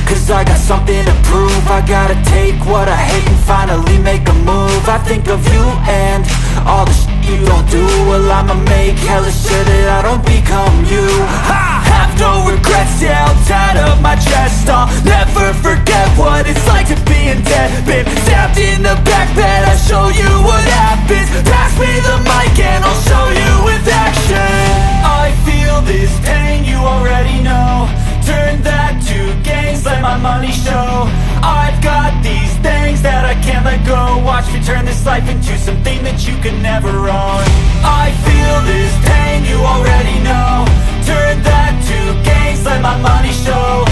cause I got something to prove. I gotta take what I hate and finally make a move. I think of you and all the shit you don't do. Well, I'ma make hella sure that I don't become you. I have no regrets, yeah, I'll tie up my chest. I'll never forget what it's like to be in debt. Been stabbed in the back bed, I'll show you what happens. Pass me the mic and I'll show you with action. I feel this pain, you already know. Turn that to gains, let my money show. I've got these things that I can't let go. Watch me turn this life into something that you can never own. I feel this pain, you already know. Turn that to gains, let my money show.